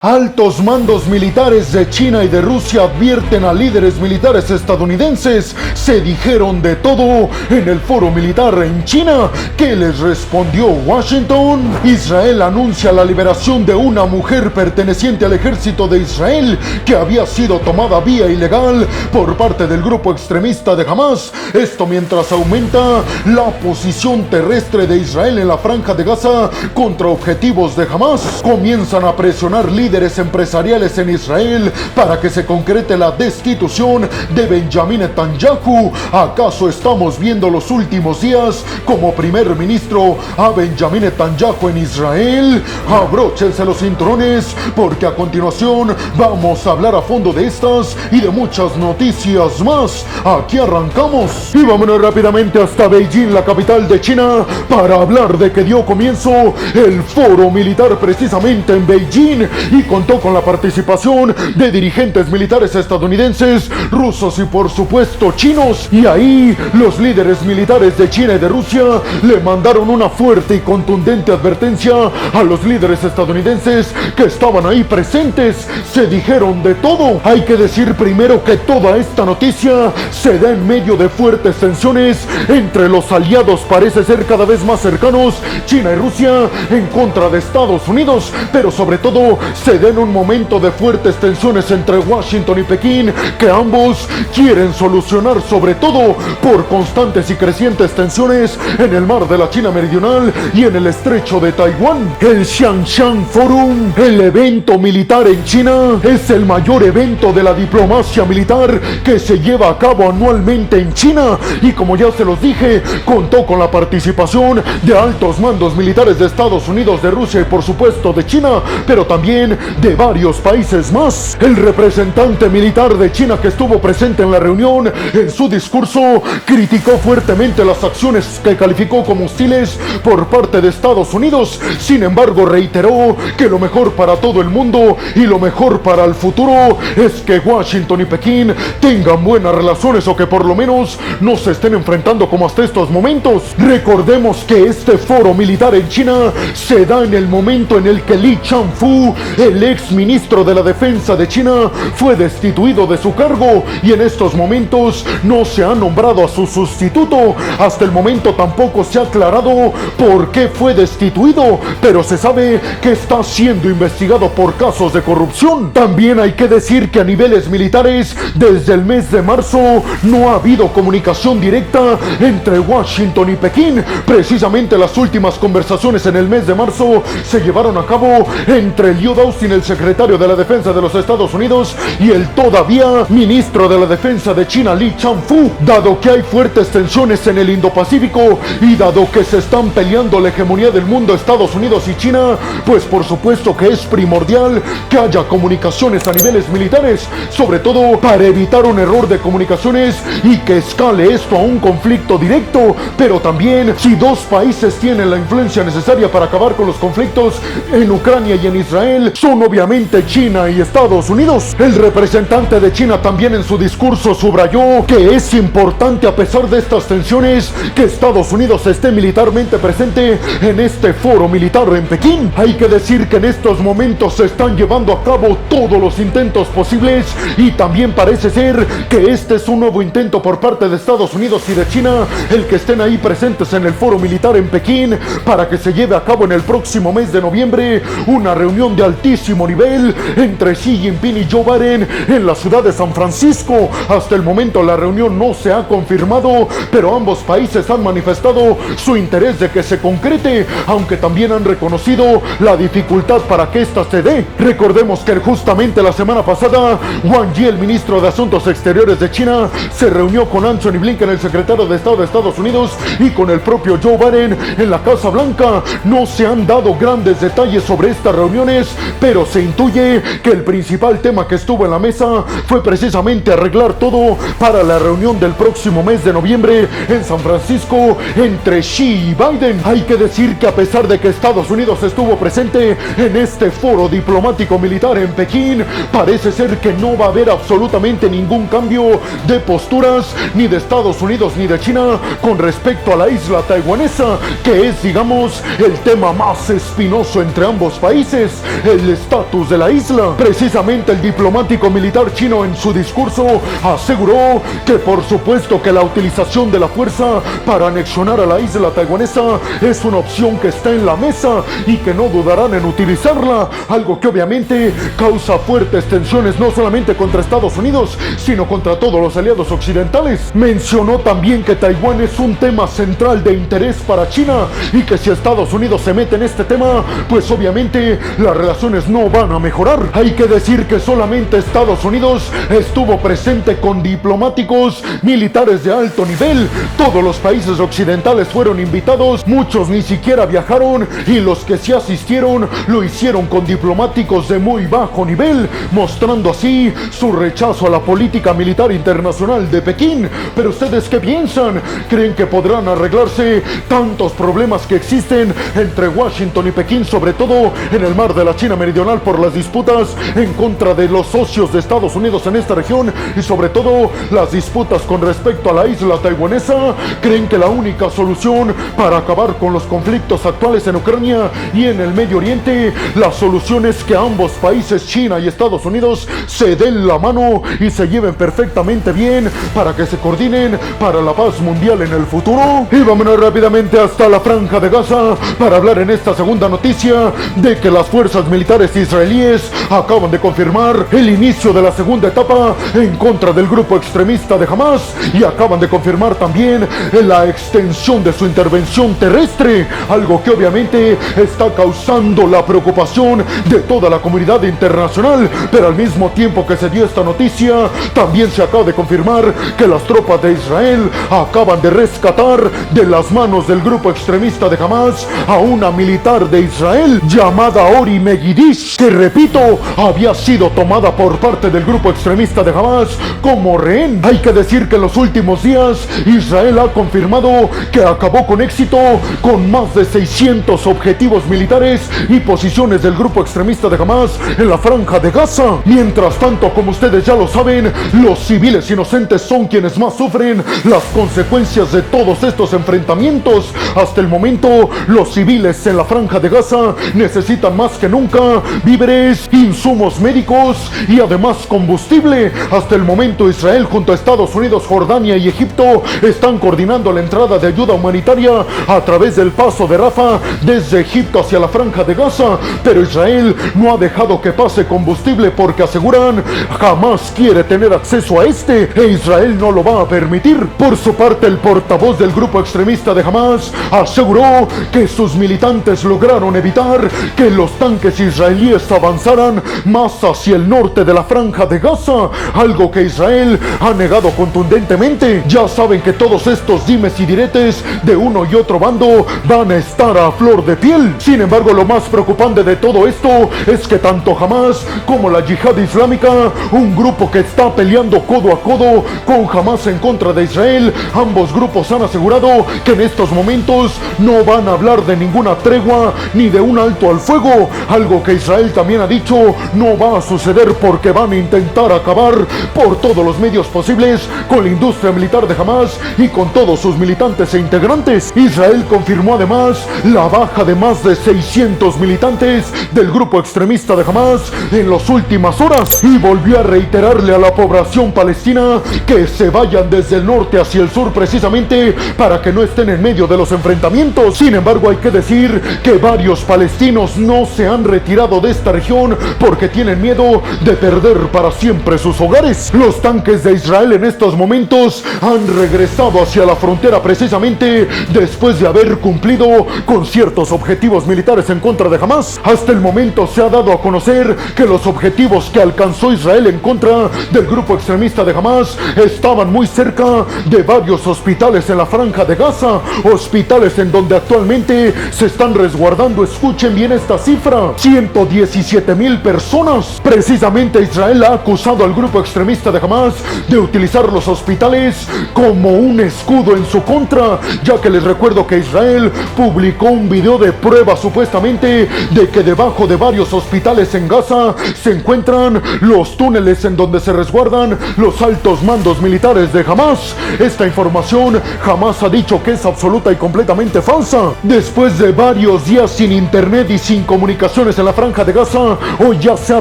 Altos mandos militares de China y de Rusia advierten a líderes militares estadounidenses. Se dijeron de todo en el foro militar en China. ¿Qué les respondió Washington? Israel anuncia la liberación de una mujer perteneciente al ejército de Israel que había sido tomada vía ilegal por parte del grupo extremista de Hamas. Esto mientras aumenta la posición terrestre de Israel en la franja de Gaza contra objetivos de Hamas. Comienzan a presionar líderes empresariales en Israel para que se concrete la destitución de Benjamin Netanyahu. ¿Acaso estamos viendo los últimos días como primer ministro a Benjamin Netanyahu en Israel? Abróchense los cinturones porque a continuación vamos a hablar a fondo de estas y de muchas noticias más. Aquí arrancamos y vámonos rápidamente hasta Beijing, la capital de China, para hablar de que dio comienzo el foro militar precisamente en Beijing y contó con la participación de dirigentes militares estadounidenses, rusos y por supuesto chinos. Y ahí los líderes militares de China y de Rusia le mandaron una fuerte y contundente advertencia a los líderes estadounidenses que estaban ahí presentes. Se dijeron de todo. Hay que decir primero que toda esta noticia se da en medio de fuertes tensiones entre los aliados, parece ser cada vez más cercanos, China y Rusia, en contra de Estados Unidos, pero sobre todo se da en un momento de fuertes tensiones entre Washington y Pekín, que ambos quieren solucionar, sobre todo por constantes y crecientes tensiones en el mar de la China Meridional y en el estrecho de Taiwán. El Xiangshan Forum, el evento militar en China, es el mayor evento de la diplomacia militar que se lleva a cabo anualmente en China y, como ya se los dije, contó con la participación de altos mandos militares de Estados Unidos, de Rusia y por supuesto de China, pero también de varios países más. El representante militar de China que estuvo presente en la reunión, en su discurso criticó fuertemente las acciones que calificó como hostiles por parte de Estados Unidos. Sin embargo, reiteró que lo mejor para todo el mundo y lo mejor para el futuro es que Washington y Pekín tengan buenas relaciones, o que por lo menos no se estén enfrentando como hasta estos momentos. Recordemos que este foro militar en China se da en el momento en el que Li Changfu, el ex ministro de la defensa de China, fue destituido de su cargo y en estos momentos no se ha nombrado a su sustituto. Hasta el momento tampoco se ha aclarado por qué fue destituido, pero se sabe que está siendo investigado por casos de corrupción. También hay que decir que a niveles militares, desde el mes de marzo no ha habido comunicación directa entre Washington y Pekín. Precisamente las últimas conversaciones en el mes de marzo se llevaron a cabo entre Lloyd Austin, el secretario de la Defensa de los Estados Unidos, y el todavía ministro de la Defensa de China, Li Changfu. Dado que hay fuertes tensiones en el Indo-Pacífico y dado que se están peleando la hegemonía del mundo Estados Unidos y China, pues por supuesto que es primordial que haya comunicaciones a niveles militares, sobre todo para evitar un error de comunicaciones y que escale esto a un conflicto directo. Pero también, si dos países tienen la influencia necesaria para acabar con los conflictos en Ucrania y en Israel, son obviamente China y Estados Unidos. El representante de China también en su discurso subrayó que es importante, a pesar de estas tensiones, que Estados Unidos esté militarmente presente en este foro militar en Pekín. Hay que decir que en estos momentos se están llevando a cabo todos los intentos posibles y también parece ser que este es un nuevo intento por parte de Estados Unidos y de China, el que estén ahí presentes en el foro militar en Pekín para que se lleve a cabo en el próximo mes de noviembre una reunión de altísimo nivel entre Xi Jinping y Joe Biden en la ciudad de San Francisco. Hasta el momento la reunión no se ha confirmado, pero ambos países han manifestado su interés de que se concrete, aunque también han reconocido la dificultad para que ésta se dé. Recordemos que justamente la semana pasada Wang Yi, el ministro de Asuntos Exteriores de China, se reunió con Anthony Blinken, el secretario de Estado de Estados Unidos, y con el propio Joe Biden en la Casa Blanca. No se han dado grandes detalles sobre estas reuniones, pero se intuye que el principal tema que estuvo en la mesa fue precisamente arreglar todo para la reunión del próximo mes de noviembre en San Francisco entre Xi y Biden. Hay que decir que a pesar de que Estados Unidos estuvo presente en este foro diplomático militar en Pekín, parece ser que no va a haber absolutamente ningún cambio de posturas ni de Estados Unidos ni de China con respecto a la isla taiwanesa, que es, digamos, el tema más espinoso entre ambos países. El el estatus de la isla. Precisamente el diplomático militar chino en su discurso aseguró que por supuesto que la utilización de la fuerza para anexionar a la isla taiwanesa es una opción que está en la mesa y que no dudarán en utilizarla, algo que obviamente causa fuertes tensiones no solamente contra Estados Unidos, sino contra todos los aliados occidentales. Mencionó también que Taiwán es un tema central de interés para China y que si Estados Unidos se mete en este tema, pues obviamente las relaciones no van a mejorar. Hay que decir que solamente Estados Unidos estuvo presente con diplomáticos militares de alto nivel. Todos los países occidentales fueron invitados, muchos ni siquiera viajaron y los que sí asistieron lo hicieron con diplomáticos de muy bajo nivel, mostrando así su rechazo a la política militar internacional de Pekín. Pero ¿ustedes qué piensan? ¿Creen que podrán arreglarse tantos problemas que existen entre Washington y Pekín, sobre todo en el mar de la China Meridional por las disputas en contra de los socios de Estados Unidos en esta región y sobre todo las disputas con respecto a la isla taiwanesa? ¿Creen que la única solución para acabar con los conflictos actuales en Ucrania y en el Medio Oriente, la solución es que ambos países, China y Estados Unidos, se den la mano y se lleven perfectamente bien para que se coordinen para la paz mundial en el futuro? Y vámonos rápidamente hasta la Franja de Gaza para hablar en esta segunda noticia de que las fuerzas militares israelíes acaban de confirmar el inicio de la segunda etapa en contra del grupo extremista de Hamas y acaban de confirmar también la extensión de su intervención terrestre, algo que obviamente está causando la preocupación de toda la comunidad internacional. Pero al mismo tiempo que se dio esta noticia, también se acaba de confirmar que las tropas de Israel acaban de rescatar de las manos del grupo extremista de Hamas a una militar de Israel llamada Ori Megidish, que repito, había sido tomada por parte del grupo extremista de Hamas como rehén. Hay que decir que en los últimos días Israel ha confirmado que acabó con éxito con más de 600 objetivos militares y posiciones del grupo extremista de Hamas en la Franja de Gaza. Mientras tanto, como ustedes ya lo saben, los civiles inocentes son quienes más sufren las consecuencias de todos estos enfrentamientos. Hasta el momento, los civiles en la Franja de Gaza necesitan más que nunca víveres, insumos médicos y además combustible. Hasta el momento, Israel junto a Estados Unidos, Jordania y Egipto están coordinando la entrada de ayuda humanitaria a través del paso de Rafah desde Egipto hacia la Franja de Gaza, pero Israel no ha dejado que pase combustible porque aseguran jamás quiere tener acceso a este e Israel no lo va a permitir. Por su parte, el portavoz del grupo extremista de Hamas aseguró que sus militantes lograron evitar que los tanques israelíes avanzaran más hacia el norte de la Franja de Gaza, algo que Israel ha negado contundentemente. Ya saben que todos estos dimes y diretes de uno y otro bando van a estar a flor de piel. Sin embargo, lo más preocupante de todo esto es que tanto Hamas como la Yihad Islámica, un grupo que está peleando codo a codo con Hamas en contra de Israel, ambos grupos han asegurado que en estos momentos no van a hablar de ninguna tregua ni de un alto al fuego, algo que Israel también ha dicho no va a suceder porque van a intentar acabar por todos los medios posibles con la industria militar de Hamas y con todos sus militantes e integrantes. Israel confirmó además la baja de más de 600 militantes del grupo extremista de Hamas en las últimas horas y volvió a reiterarle a la población palestina que se vayan desde el norte hacia el sur precisamente para que no estén en medio de los enfrentamientos. Sin embargo, hay que decir que varios palestinos no se han retirado de esta región porque tienen miedo de perder para siempre sus hogares. Los tanques de Israel en estos momentos han regresado hacia la frontera precisamente después de haber cumplido con ciertos objetivos militares en contra de Hamas. Hasta el momento se ha dado a conocer que los objetivos que alcanzó Israel en contra del grupo extremista de Hamas estaban muy cerca de varios hospitales en la Franja de Gaza, hospitales en donde actualmente se están resguardando, escuchen bien esta cifra, 117,000 personas. Precisamente Israel ha acusado al grupo extremista de Hamas de utilizar los hospitales como un escudo en su contra, ya que les recuerdo que Israel publicó un video de prueba supuestamente de que debajo de varios hospitales en Gaza se encuentran los túneles en donde se resguardan los altos mandos militares de Hamas. Esta información Hamas ha dicho que es absoluta y completamente falsa. Después de varios días sin internet y sin comunicaciones en la Franja de Gaza o ya se ha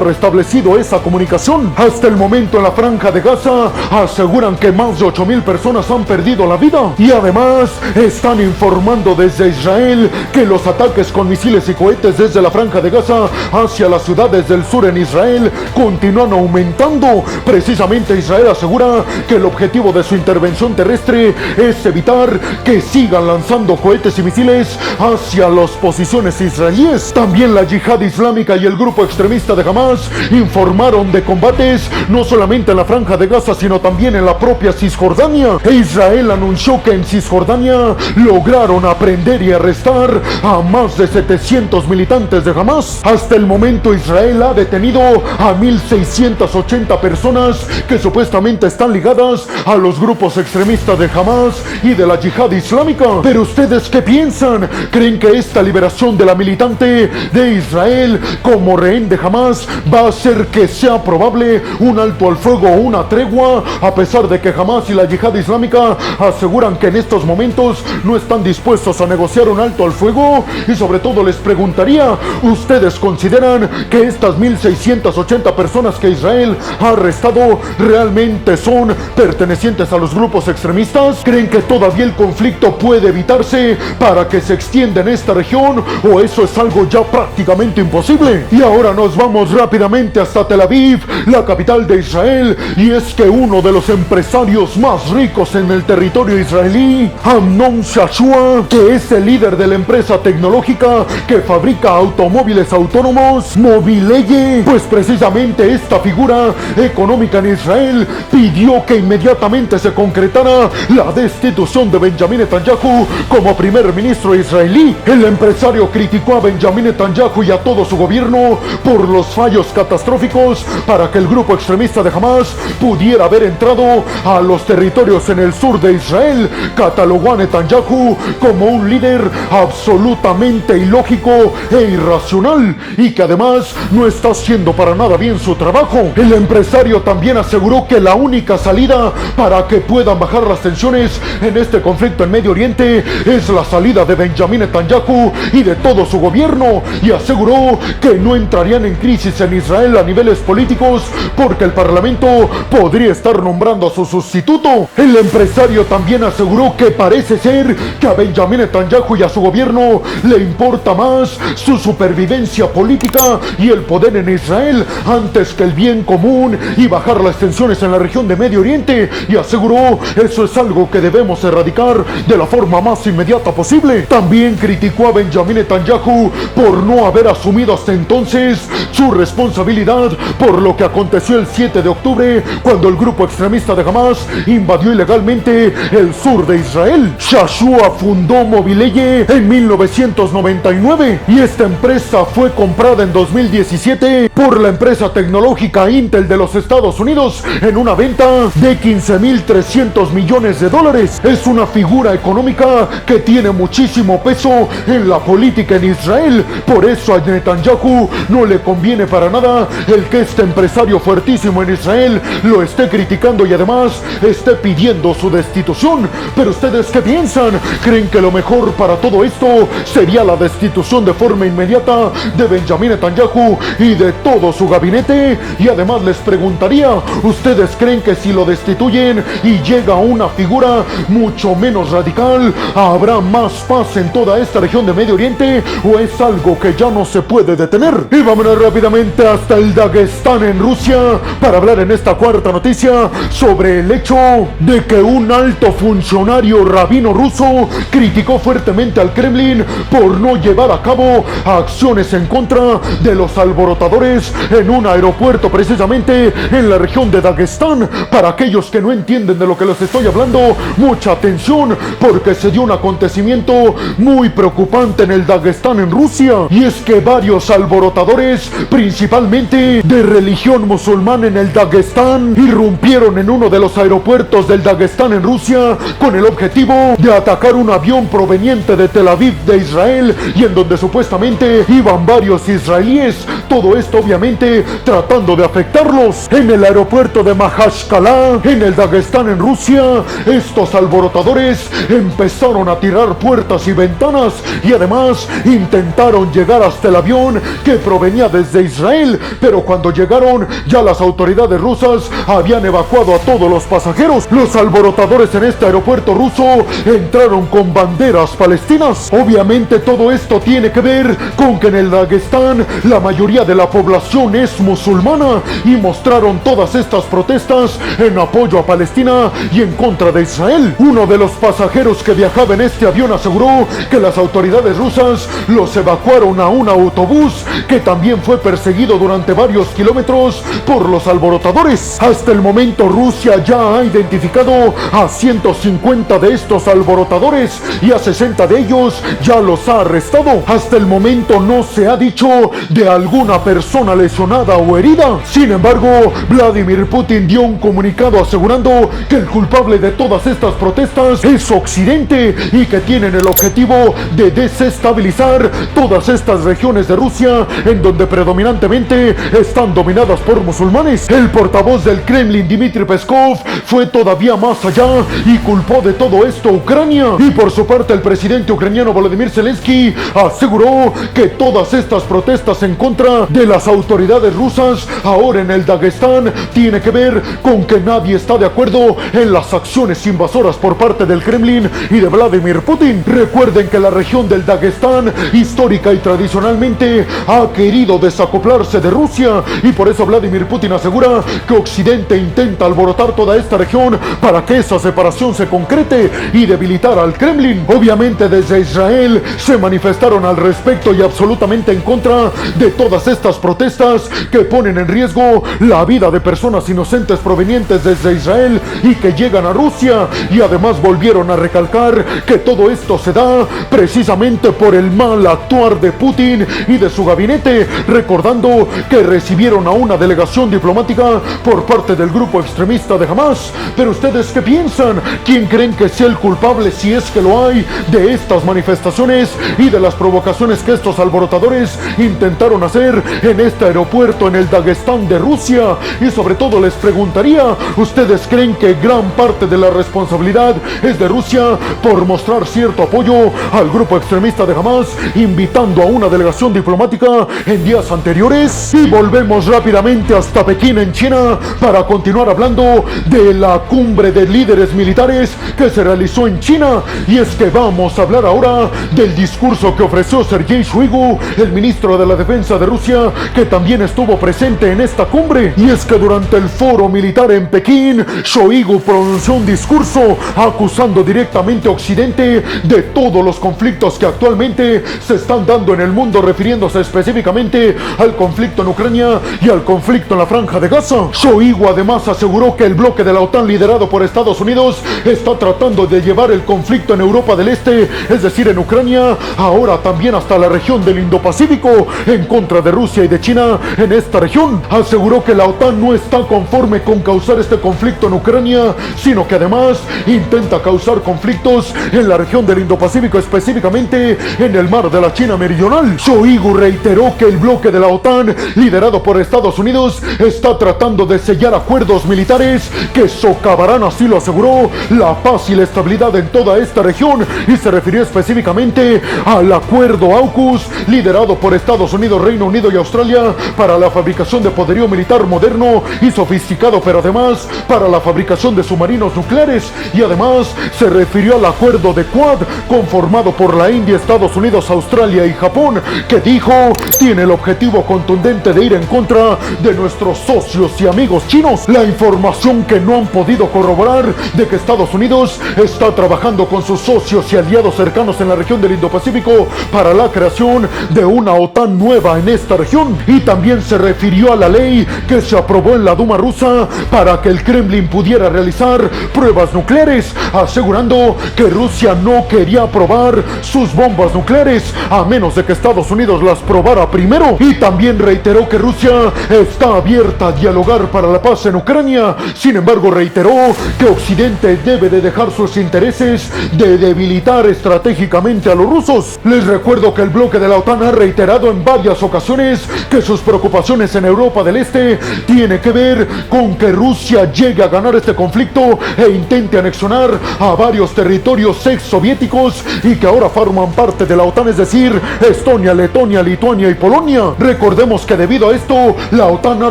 restablecido esa comunicación. Hasta el momento en la Franja de Gaza aseguran que más de 8,000 personas han perdido la vida y además están informando desde Israel que los ataques con misiles y cohetes desde la Franja de Gaza hacia las ciudades del sur en Israel continúan aumentando. Precisamente Israel asegura que el objetivo de su intervención terrestre es evitar que sigan lanzando cohetes y misiles hacia las posiciones israelíes. También la Yihad Islámica y el grupo extremista de Hamas informaron de combates no solamente en la Franja de Gaza sino también en la propia Cisjordania. E Israel anunció que en Cisjordania lograron aprender y arrestar a más de 700 militantes de Hamas. Hasta el momento Israel ha detenido a 1,680 personas que supuestamente están ligadas a los grupos extremistas de Hamas y de la Yihad Islámica. Pero ¿ustedes qué piensan? ¿Creen que esta liberación de la militante de Israel como rehén de Hamas va a hacer que sea probable un alto al fuego o una tregua, a pesar de que Hamas y la Yihad Islámica aseguran que en estos momentos no están dispuestos a negociar un alto al fuego? Y sobre todo les preguntaría, ¿ustedes consideran que estas 1,680 personas que Israel ha arrestado realmente son pertenecientes a los grupos extremistas? ¿Creen que todavía el conflicto puede evitarse para que se extienda en esta región o eso es algo ya prácticamente imposible? Y ahora nos vamos rápidamente hasta Tel Aviv, la capital de Israel, y es que uno de los empresarios más ricos en el territorio israelí, Amnon Shashua, que es el líder de la empresa tecnológica que fabrica automóviles autónomos Mobileye, pues precisamente esta figura económica en Israel pidió que inmediatamente se concretara la destitución de Benjamin Netanyahu como primer ministro israelí. El empresario criticó a Benjamin Netanyahu y a todo su gobierno por los fallos catastróficos para que el grupo extremista de Hamas pudiera haber entrado a los territorios en el sur de Israel. Catalogó a Netanyahu como un líder absolutamente ilógico e irracional y que además no está haciendo para nada bien su trabajo. El empresario también aseguró que la única salida para que puedan bajar las tensiones en este conflicto en Medio Oriente es la salida de Benjamin Netanyahu y de todo su gobierno, y aseguró que no entrarían en crisis en Israel a niveles políticos porque el parlamento podría estar nombrando a su sustituto. El empresario también aseguró que parece ser que a Benjamin Netanyahu y a su gobierno le importa más su supervivencia política y el poder en Israel antes que el bien común y bajar las tensiones en la región de Medio Oriente, y aseguró eso es algo que debemos erradicar de la forma más inmediata posible. También criticó a Benjamin Netanyahu por no haber asumido hasta entonces su responsabilidad por lo que aconteció el 7 de octubre cuando el grupo extremista de Hamas invadió ilegalmente el sur de Israel. Shashua fundó Mobileye en 1999 y esta empresa fue comprada en 2017 por la empresa tecnológica Intel de los Estados Unidos en una venta de 15,300 millones de dólares. Es una figura económica que tiene muchísimo peso en la política en Israel. Por eso a Netanyahu no le conviene para nada el que este empresario fuertísimo en Israel lo esté criticando y además esté pidiendo su destitución. Pero ¿ustedes qué piensan? ¿Creen que lo mejor para todo esto sería la destitución de forma inmediata de Benjamin Netanyahu y de todo su gabinete? Y además les preguntaría, ¿ustedes creen que si lo destituyen y llega una figura mucho menos radical, habrá más paz en toda esta región de Medio Oriente o es algo que ya no se puede detener? Y vámonos rápidamente hasta el Dagestán en Rusia para hablar en esta cuarta noticia sobre el hecho de que un alto funcionario rabino ruso criticó fuertemente al Kremlin por no llevar a cabo acciones en contra de los alborotadores en un aeropuerto precisamente en la región de Dagestán. Para aquellos que no entienden de lo que les estoy hablando, mucha atención porque se dio un acontecimiento muy preocupante en el Dagestán en Rusia, y es que varios alborotadores, principalmente de religión musulmana en el Dagestán, irrumpieron en uno de los aeropuertos del Dagestán en Rusia con el objetivo de atacar un avión proveniente de Tel Aviv de Israel y en donde supuestamente iban varios israelíes. Todo esto obviamente tratando de afectarlos. En el aeropuerto de Mahachkala, en el Dagestán en Rusia, estos alborotadores empezaron a tirar puertas y ventanas y además intentaron llegar hasta el avión información que provenía desde Israel, pero cuando llegaron ya las autoridades rusas habían evacuado a todos los pasajeros. Los alborotadores en este aeropuerto ruso entraron con banderas palestinas. Obviamente todo esto tiene que ver con que en el Daguestán la mayoría de la población es musulmana y mostraron todas estas protestas en apoyo a Palestina y en contra de Israel. Uno de los pasajeros que viajaba en este avión aseguró que las autoridades rusas los evacuaron a un autobús que también fue perseguido durante varios kilómetros por los alborotadores. Hasta el momento Rusia ya ha identificado a 150 de estos alborotadores y a 60 de ellos ya los ha arrestado. Hasta el momento no se ha dicho de alguna persona lesionada o herida. Sin embargo, Vladimir Putin dio un comunicado asegurando que el culpable de todas estas protestas es Occidente y que tienen el objetivo de desestabilizar todas estas regiones de Rusia en donde predominantemente están dominadas por musulmanes. El portavoz del Kremlin, Dmitry Peskov, fue todavía más allá y culpó de todo esto a Ucrania. Y por su parte el presidente ucraniano Volodymyr Zelensky aseguró que todas estas protestas en contra de las autoridades rusas ahora en el Daguestán tiene que ver con que nadie está de acuerdo en las acciones invasoras por parte del Kremlin y de Vladimir Putin. Recuerden que la región del Daguestán histórica y tradicionalmente ha querido desacoplarse de Rusia y por eso Vladimir Putin asegura que Occidente intenta alborotar toda esta región para que esa separación se concrete y debilitar al Kremlin. Obviamente desde Israel se manifestaron al respecto y absolutamente en contra de todas estas protestas que ponen en riesgo la vida de personas inocentes provenientes desde Israel y que llegan a Rusia, y además volvieron a recalcar que todo esto se da precisamente por el mal actuar de Putin y de su gabinete, recordando que recibieron a una delegación diplomática por parte del grupo extremista de Hamas. Pero ustedes ¿qué piensan? ¿Quién creen que sea el culpable, si es que lo hay, de estas manifestaciones y de las provocaciones que estos alborotadores intentaron hacer en este aeropuerto en el Daguestán de Rusia? Y sobre todo les preguntaría, ¿ustedes creen que gran parte de la responsabilidad es de Rusia por mostrar cierto apoyo al grupo extremista de Hamas, invitando a una delegación diplomática en días anteriores? Y volvemos rápidamente hasta Pekín, en China, para continuar hablando de la cumbre de líderes militares que se realizó en China. Y es que vamos a hablar ahora del discurso que ofreció Sergei Shoigu, el ministro de la defensa de Rusia, que también estuvo presente en esta cumbre. Y es que durante el foro militar en Pekín, Shoigu pronunció un discurso acusando directamente a Occidente de todos los conflictos que actualmente se están dando en el mundo, refiriéndose específicamente al conflicto en Ucrania y al conflicto en la Franja de Gaza. Shoigu además aseguró que el bloque de la OTAN liderado por Estados Unidos está tratando de llevar el conflicto en Europa del Este, es decir, en Ucrania, ahora también hasta la región del Indo-Pacífico, en contra de Rusia y de China en esta región. Aseguró que la OTAN no está conforme con causar este conflicto en Ucrania, sino que además intenta causar conflictos en la región del Indo-Pacífico, específicamente en el mar de la China Meridional. Shoigu reiteró que el bloque de la OTAN, liderado por Estados Unidos, está tratando de sellar acuerdos militares que socavarán, así lo aseguró, la paz y la estabilidad en toda esta región, y se refirió específicamente al acuerdo AUKUS, liderado por Estados Unidos, Reino Unido y Australia, para la fabricación de poderío militar moderno y sofisticado, pero además para la fabricación de submarinos nucleares. Y además se refirió al acuerdo de Quad, conformado por la India, Estados Unidos, Australia y Japón, que dijo tiene el objetivo contundente de ir en contra de nuestros socios y amigos chinos. La información que no han podido corroborar de que Estados Unidos está trabajando con sus socios y aliados cercanos en la región del Indo-Pacífico para la creación de una OTAN nueva en esta región. Y también se refirió a la ley que se aprobó en la Duma rusa para que el Kremlin pudiera realizar pruebas nucleares, asegurando que Rusia no quería probar sus bombas nucleares a menos de que Estados Unidos las probara primero. Y también reiteró que Rusia está abierta a dialogar para la paz en Ucrania. Sin embargo, reiteró que Occidente debe de dejar sus intereses de debilitar estratégicamente a los rusos. Les recuerdo que el bloque de la OTAN ha reiterado en varias ocasiones que sus preocupaciones en Europa del Este tiene que ver con que Rusia llegue a ganar este conflicto e intente anexionar a varios territorios ex soviéticos y que ahora forman parte de la OTAN, es decir, Estonia, Letonia, Estonia, Lituania y Polonia. Recordemos que debido a esto, la OTAN ha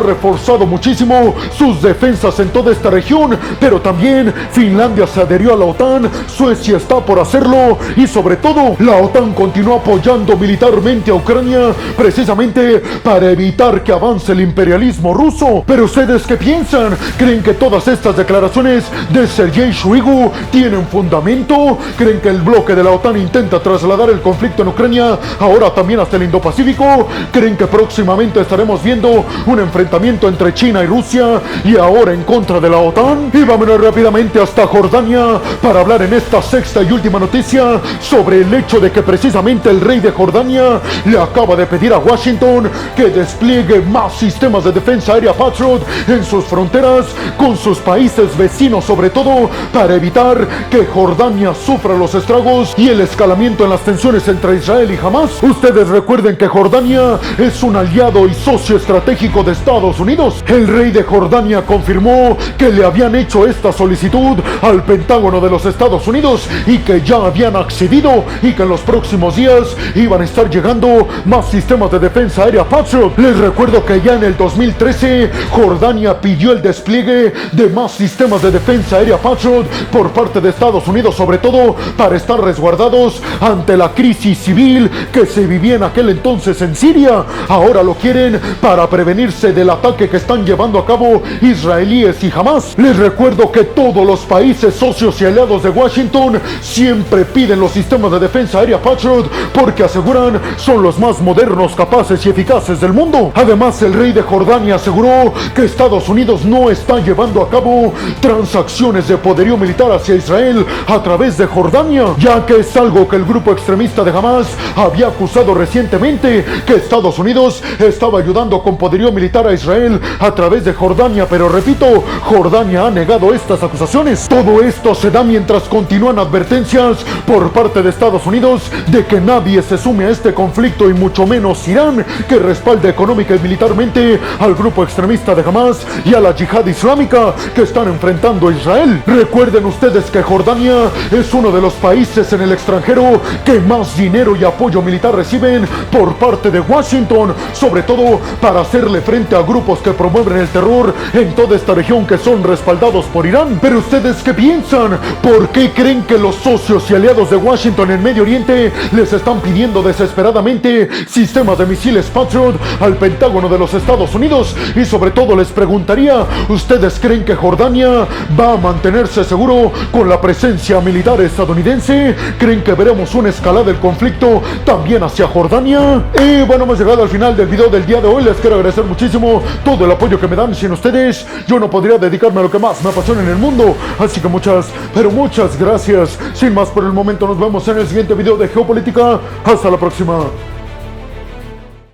reforzado muchísimo sus defensas en toda esta región, pero también Finlandia se adherió a la OTAN, Suecia está por hacerlo y sobre todo la OTAN continúa apoyando militarmente a Ucrania precisamente para evitar que avance el imperialismo ruso. Pero ¿ustedes qué piensan? ¿Creen que todas estas declaraciones de Sergei Shoigu tienen fundamento? ¿Creen que el bloque de la OTAN intenta trasladar el conflicto en Ucrania ahora también hasta el Indo-Pacífico? ¿Creen que próximamente estaremos viendo un enfrentamiento entre China y Rusia y ahora en contra de la OTAN? Y vámonos rápidamente hasta Jordania para hablar en esta sexta y última noticia sobre el hecho de que precisamente el rey de Jordania le acaba de pedir a Washington que despliegue más sistemas de defensa aérea Patriot en sus fronteras con sus países vecinos, sobre todo para evitar que Jordania sufra los estragos y el escalamiento en las tensiones entre Israel y Hamas. Ustedes recuerden que Jordania es un aliado y socio estratégico de Estados Unidos. El rey de Jordania confirmó que le habían hecho esta solicitud al Pentágono de los Estados Unidos y que ya habían accedido y que en los próximos días iban a estar llegando más sistemas de defensa aérea Patriot. Les recuerdo que ya en el 2013 Jordania pidió el despliegue de más sistemas de defensa aérea Patriot por parte de Estados Unidos, sobre todo para estar resguardados ante la crisis civil que se vivía en aquel entonces en Siria. Ahora lo quieren para prevenirse del ataque que están llevando a cabo israelíes y Hamas. Les recuerdo que todos los países socios y aliados de Washington siempre piden los sistemas de defensa aérea Patriot porque aseguran son los más modernos, capaces y eficaces del mundo. Además, el rey de Jordania aseguró que Estados Unidos no está llevando a cabo transacciones de poderío militar hacia Israel a través de Jordania, ya que es algo que el grupo extremista de Hamas había acusado recientemente, que Estados Unidos estaba ayudando con poderío militar a Israel a través de Jordania, pero repito, Jordania ha negado estas acusaciones. Todo esto se da mientras continúan advertencias por parte de Estados Unidos de que nadie se sume a este conflicto y mucho menos Irán, que respalda económica y militarmente al grupo extremista de Hamas y a la yihad islámica que están enfrentando a Israel. Recuerden ustedes que Jordania es uno de los países en el extranjero que más dinero y apoyo militar reciben por parte de Washington, sobre todo para hacerle frente a grupos que promueven el terror en toda esta región que son respaldados por Irán. Pero ustedes ¿qué piensan? ¿Por qué creen que los socios y aliados de Washington en Medio Oriente les están pidiendo desesperadamente sistemas de misiles Patriot al Pentágono de los Estados Unidos? Y sobre todo les preguntaría, ¿ustedes creen que Jordania va a mantenerse seguro con la presencia militar estadounidense? ¿Creen que veremos una escalada del conflicto también hacia Jordania? Y bueno, hemos llegado al final del video del día de hoy. Les quiero agradecer muchísimo todo el apoyo que me dan. Sin ustedes yo no podría dedicarme a lo que más me apasiona en el mundo, así que muchas, pero muchas gracias. Sin más por el momento, nos vemos en el siguiente video de Geopolítica. Hasta la próxima.